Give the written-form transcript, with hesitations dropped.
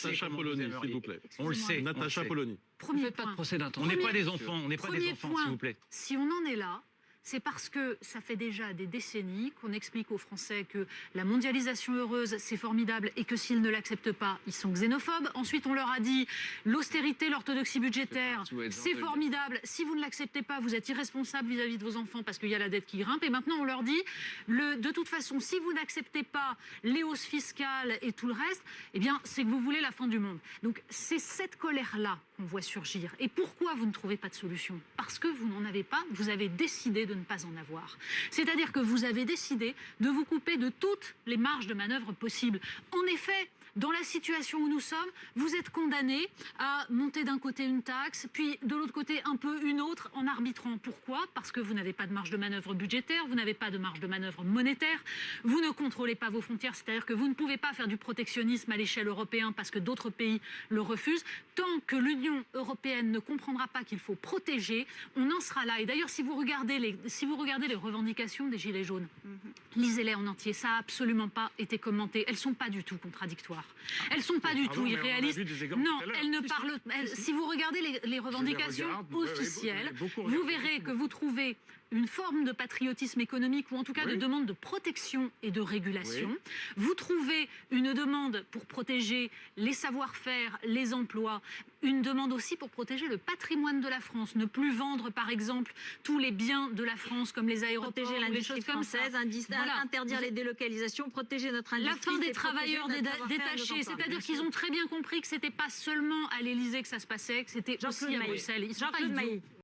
Natacha Polony, s'il vous plaît. On le sait. Natacha Polony. Premier Pas de point. procès d'intention. On n'est pas des enfants, on n'est pas des enfants, s'il vous plaît. Si on en est là, c'est parce que ça fait déjà des décennies qu'on explique aux Français que la mondialisation heureuse, c'est formidable et que s'ils ne l'acceptent pas, ils sont xénophobes. Ensuite, on leur a dit l'austérité, l'orthodoxie budgétaire, c'est formidable. Si vous ne l'acceptez pas, vous êtes irresponsable vis-à-vis de vos enfants parce qu'il y a la dette qui grimpe. Et maintenant, on leur dit, de toute façon, si vous n'acceptez pas les hausses fiscales et tout le reste, eh bien, c'est que vous voulez la fin du monde. Donc, c'est cette colère-là qu'on voit surgir. Et pourquoi vous ne trouvez pas de solution? Parce que vous n'en avez pas, vous avez décidé de ne pas en avoir. C'est-à-dire que vous avez décidé de vous couper de toutes les marges de manœuvre possibles. En effet, dans la situation où nous sommes, vous êtes condamnés à monter d'un côté une taxe, puis de l'autre côté un peu une autre en arbitrant. Pourquoi? Parce que vous n'avez pas de marge de manœuvre budgétaire, vous n'avez pas de marge de manœuvre monétaire, vous ne contrôlez pas vos frontières, c'est-à-dire que vous ne pouvez pas faire du protectionnisme à l'échelle européenne parce que d'autres pays le refusent. Tant que l'Union européenne ne comprendra pas qu'il faut protéger, on en sera là. Et d'ailleurs, si vous regardez les revendications des Gilets jaunes, lisez-les en entier, ça n'a absolument pas été commenté. Elles ne sont pas du tout contradictoires. Elles ne sont pas du tout irréalistes. Non, elles ne parlent. Si vous regardez les revendications officielles, vous verrez que vous trouvez une forme de patriotisme économique ou en tout cas de demande de protection et de régulation. Vous trouvez une demande pour protéger les savoir-faire, les emplois, une demande aussi pour protéger le patrimoine de la France, ne plus vendre par exemple tous les biens de la France comme les aéroports, protéger l'industrie française, interdire les délocalisations, protéger notre industrie. La fin des travailleurs détachés, c'est-à-dire qu'ils ont très bien compris que c'était pas seulement à l'Élysée que ça se passait, que c'était aussi à Bruxelles. Jean-Claude Mailly.